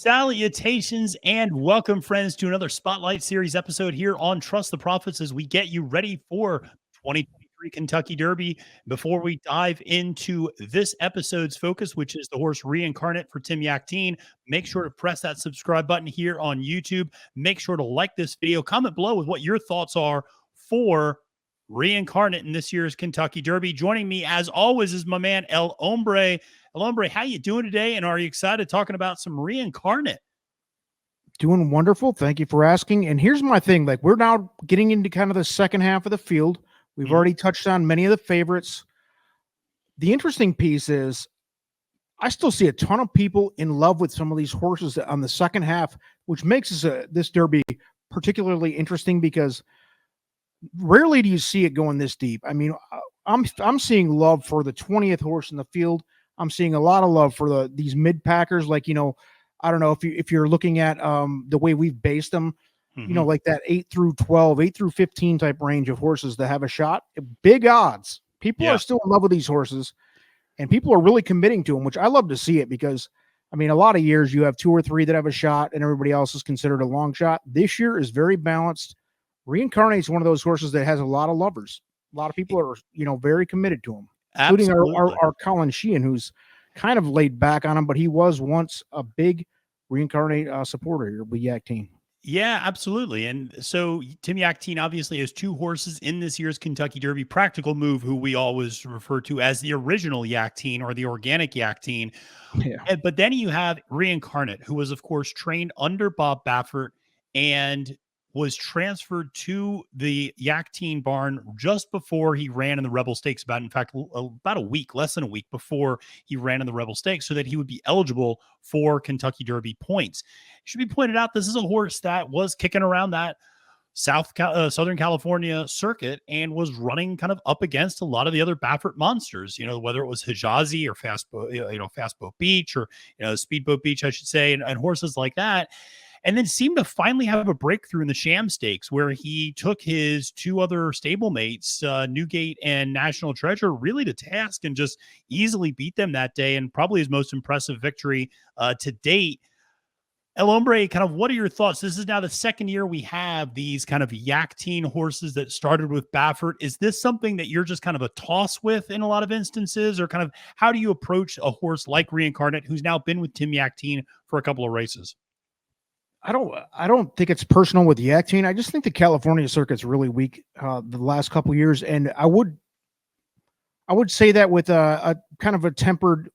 Salutations and welcome, friends, to another Spotlight Series episode here on Trust the Profits as we get you ready for 2023 Kentucky Derby. Before we dive into this episode's focus, which is the horse Reincarnate for Tim Yakteen, make sure to press that subscribe button here on YouTube. Make sure to like this video. Comment below with what your thoughts are for Reincarnate in this year's Kentucky Derby. Joining me, as always, is my man El Hombre. El Hombre, how you doing today? And are you excited talking about some Reincarnate? Doing wonderful. Thank you for asking. And here's my thing. Like, we're now getting into kind of the second half of the field. We've already touched on many of the favorites. The interesting piece is I still see a ton of people in love with some of these horses on the second half, which makes this Derby particularly interesting because rarely do you see it going this deep. I mean, I'm seeing love for the 20th horse in the field. I'm seeing a lot of love for these mid packers. Like, I don't know if you're looking at the way we've based them, like that 8 through 12, 8 through 15 type range of horses that have a shot. Big odds. People are still in love with these horses, and people are really committing to them, which I love to see it because, I mean, a lot of years you have 2 or 3 that have a shot and everybody else is considered a long shot. This year is very balanced. Reincarnate is one of those horses that has a lot of lovers. A lot of people are, very committed to him, including our Colin Sheehan, who's kind of laid back on him, but he was once a big Reincarnate supporter here with Yakteen. Yeah, absolutely. And so Tim Yakteen obviously has 2 horses in this year's Kentucky Derby. Practical Move, who we always refer to as the original Yakteen or the organic Yakteen. Yeah. But then you have Reincarnate, who was, of course, trained under Bob Baffert and was transferred to the Yakteen barn just before he ran in the Rebel Stakes, about a week, less than a week before he ran in the Rebel Stakes, so that he would be eligible for Kentucky Derby points. It should be pointed out, this is a horse that was kicking around that Southern California circuit and was running kind of up against a lot of the other Baffert monsters, whether it was Hijazi or Fastboat Beach or, Speedboat Beach, I should say, and horses like that. And then seemed to finally have a breakthrough in the Sham Stakes, where he took his 2 other stablemates, Newgate and National Treasure, really to task and just easily beat them that day, and probably his most impressive victory to date. El Hombre, kind of what are your thoughts? This is now the second year we have these kind of Yakteen horses that started with Baffert. Is this something that you're just kind of a toss with in a lot of instances, or kind of how do you approach a horse like Reincarnate, who's now been with Tim Yakteen for a couple of races? I don't think it's personal with Yakteen. I just think the California circuit's really weak the last couple of years, and I would say that with a kind of a tempered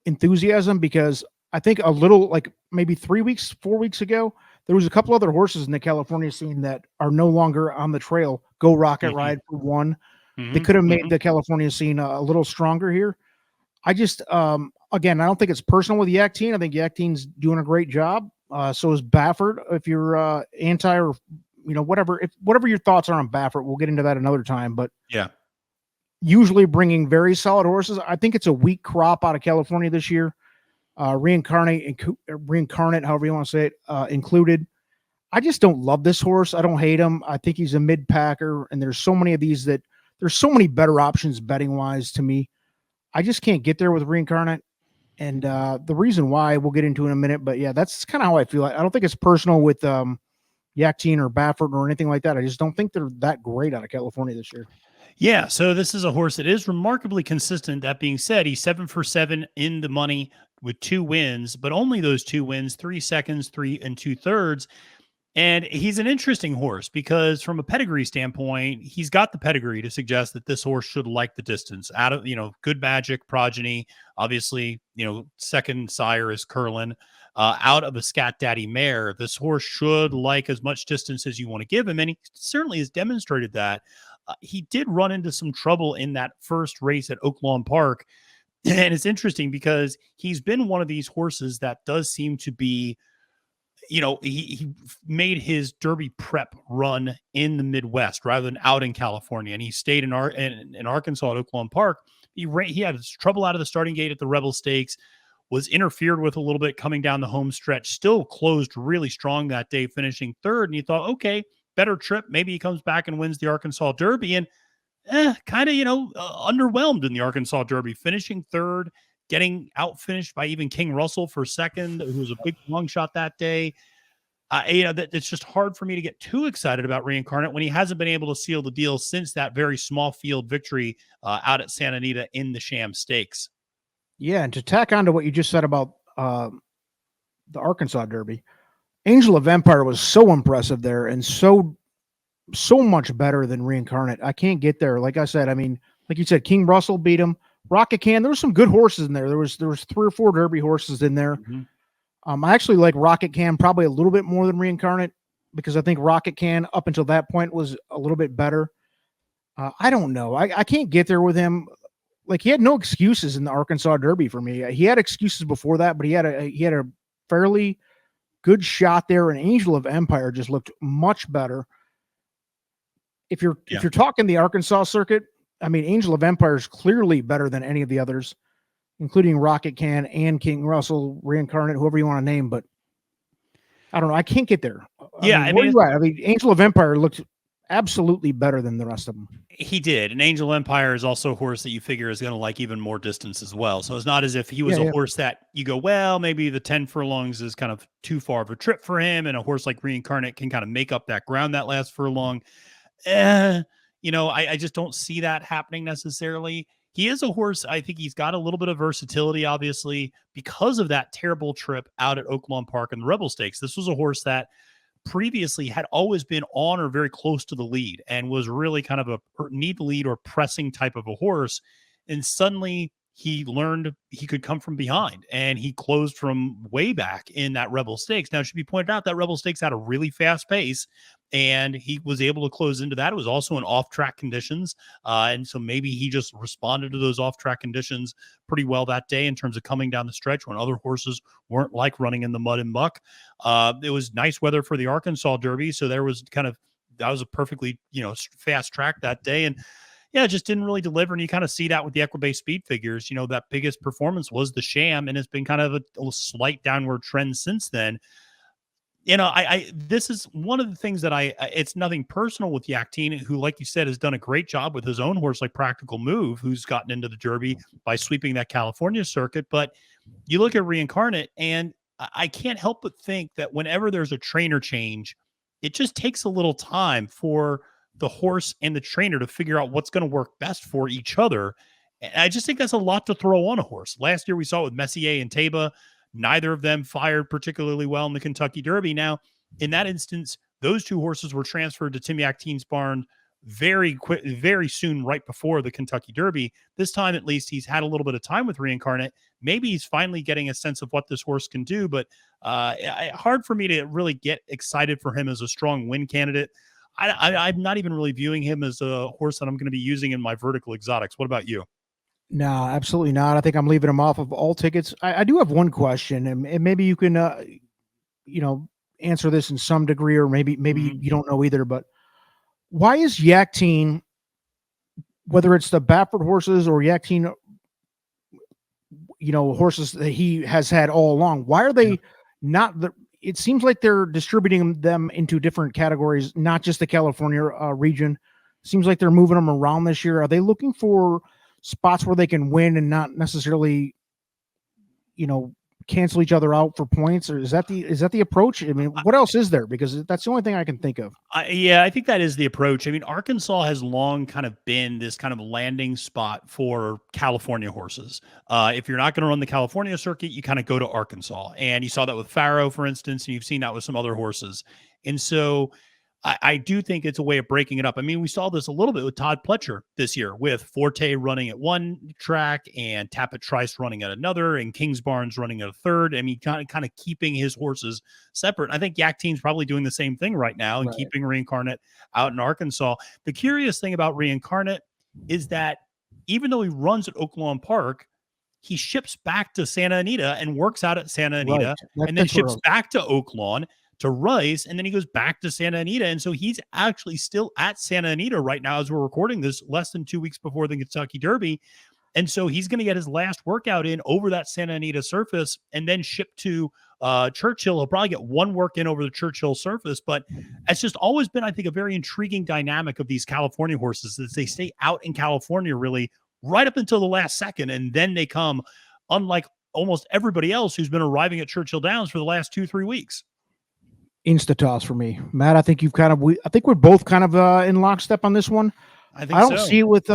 enthusiasm, because I think a little, like maybe 4 weeks ago, there was a couple other horses in the California scene that are no longer on the trail. Go Rocket Ride for one. They could have made the California scene a little stronger here. I just again, I don't think it's personal with Yakteen. I think Yakteen's doing a great job. So is Baffert. If you're anti or whatever your thoughts are on Baffert, we'll get into that another time. But yeah, usually bringing very solid horses. I think it's a weak crop out of California this year. Reincarnate, however you want to say it, included. I just don't love this horse. I don't hate him. I think he's a mid packer, and there's so many of these that there's so many better options betting wise to me. I just can't get there with Reincarnate. And the reason why we'll get into in a minute, but yeah, that's kind of how I feel. I don't think it's personal with Yakteen or Baffert or anything like that. I just don't think they're that great out of California this year. Yeah, so this is a horse that is remarkably consistent. That being said, he's 7 for 7 in the money with 2 wins, but only those 2 wins, 3 seconds, 3 2/3. And he's an interesting horse because from a pedigree standpoint, he's got the pedigree to suggest that this horse should like the distance out of, good magic progeny. Obviously, second sire is Curlin, out of a Scat Daddy mare. This horse should like as much distance as you want to give him. And he certainly has demonstrated that. He did run into some trouble in that first race at Oaklawn Park. And it's interesting because he's been one of these horses that does seem to be, he made his Derby prep run in the Midwest rather than out in California. And he stayed in Arkansas at Oaklawn Park. He had trouble out of the starting gate at the Rebel Stakes, was interfered with a little bit coming down the home stretch, still closed really strong that day, finishing 3rd. And you thought, okay, better trip. Maybe he comes back and wins the Arkansas Derby. And kind of, underwhelmed in the Arkansas Derby, finishing 3rd, getting out finished by even King Russell for second, who was a big long shot that day. It's just hard for me to get too excited about Reincarnate when he hasn't been able to seal the deal since that very small field victory out at Santa Anita in the Sham Stakes. Yeah, and to tack on to what you just said about the Arkansas Derby, Angel of Empire was so impressive there and so much better than Reincarnate. I can't get there. Like I said, I mean, like you said, King Russell beat him. Rocket Can, there were some good horses in there. There was 3 or 4 Derby horses in there. Mm-hmm. I actually like Rocket Can probably a little bit more than Reincarnate because I think Rocket Can up until that point was a little bit better. I don't know. I can't get there with him. Like, he had no excuses in the Arkansas Derby for me. He had excuses before that, but he had a fairly good shot there, and Angel of Empire just looked much better. If you're talking the Arkansas circuit, I mean, Angel of Empire is clearly better than any of the others, including Rocket Can and King Russell, Reincarnate, whoever you want to name. But I don't know. I can't get there. I mean, Angel of Empire looked absolutely better than the rest of them. He did. And Angel Empire is also a horse that you figure is going to like even more distance as well. So it's not as if he was a horse that you go, well, maybe the 10 furlongs is kind of too far of a trip for him. And a horse like Reincarnate can kind of make up that ground that last furlong. I just don't see that happening necessarily. He is a horse. I think he's got a little bit of versatility, obviously, because of that terrible trip out at Oaklawn Park and the Rebel Stakes. This was a horse that previously had always been on or very close to the lead and was really kind of a need lead or pressing type of a horse. And suddenly he learned he could come from behind, and he closed from way back in that Rebel Stakes. Now, it should be pointed out that Rebel Stakes had a really fast pace, and he was able to close into that. It was also in off-track conditions, and so maybe he just responded to those off-track conditions pretty well that day in terms of coming down the stretch when other horses weren't like running in the mud and muck. It was nice weather for the Arkansas Derby, so that was a perfectly fast track that day, and it just didn't really deliver. And you kind of see that with the Equibase speed figures. That biggest performance was the Sham, and it's been kind of a slight downward trend since then. This is one of the things that it's nothing personal with Yaktine, who, like you said, has done a great job with his own horse, like Practical Move, who's gotten into the Derby by sweeping that California circuit. But you look at Reincarnate, and I can't help but think that whenever there's a trainer change, it just takes a little time for the horse and the trainer to figure out what's going to work best for each other. And I just think that's a lot to throw on a horse. Last year we saw it with Messier and Taba. Neither of them fired particularly well in the Kentucky Derby. Now, in that instance, those 2 horses were transferred to Tim Yaktine's barn very soon, right before the Kentucky Derby. This time, at least, he's had a little bit of time with Reincarnate. Maybe he's finally getting a sense of what this horse can do, but hard for me to really get excited for him as a strong win candidate. I'm not even really viewing him as a horse that I'm going to be using in my vertical exotics. What about you? No, absolutely not. I think I'm leaving him off of all tickets. I do have one question, and maybe you can, answer this in some degree, or maybe you don't know either. But why is Yaktine, whether it's the Baffert horses or Yaktine, horses that he has had all along, why are they not it seems like they're distributing them into different categories, not just the California region. Seems like they're moving them around this year. Are they looking for spots where they can win and not necessarily, cancel each other out for points? Or is that the approach? I mean, what else is there? Because that's the only thing I can think of. I think that is the approach. I mean, Arkansas has long kind of been this kind of landing spot for California horses. If you're not going to run the California circuit, you kind of go to Arkansas. And you saw that with Faro, for instance, and you've seen that with some other horses. And so I do think it's a way of breaking it up. I mean, we saw this a little bit with Todd Pletcher this year, with Forte running at one track and Tappet Trice running at another, and Kingsbarns running at a third. I mean, kind of keeping his horses separate. I think Yaktine's probably doing the same thing right now and keeping Reincarnate out in Arkansas. The curious thing about Reincarnate is that even though he runs at Oaklawn Park, he ships back to Santa Anita and works out at Santa Anita, and then ships back to Oaklawn to Rice, and then he goes back to Santa Anita. And so he's actually still at Santa Anita right now as we're recording this, less than 2 weeks before the Kentucky Derby. And so he's going to get his last workout in over that Santa Anita surface and then ship to Churchill. He'll probably get one work in over the Churchill surface, but it's just always been, I think, a very intriguing dynamic of these California horses, as they stay out in California really right up until the last second, and then they come unlike almost everybody else who's been arriving at Churchill Downs for the last 2-3 weeks. Insta toss for me, Matt. I think I think we're both kind of in lockstep on this one. I think I don't so. see it with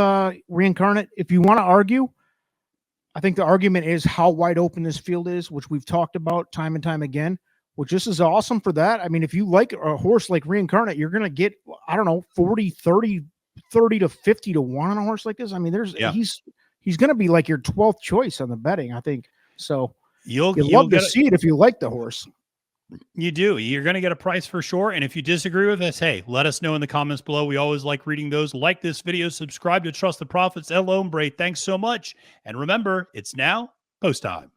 Reincarnate. If you want to argue, I think the argument is how wide open this field is, which we've talked about time and time again, which this is awesome for that. I mean, if you like a horse like Reincarnate, you're going to get, I don't know, 40, 30 to 50 to 1 on a horse like this. I mean, he's going to be like your 12th choice on the betting, I think. So you'll love to see it if you like the horse. You do. You're going to get a price for sure. And if you disagree with us, hey, let us know in the comments below. We always like reading those. Like this video, subscribe to Trust the Profits. El Hombre, thanks so much. And remember, it's now post time.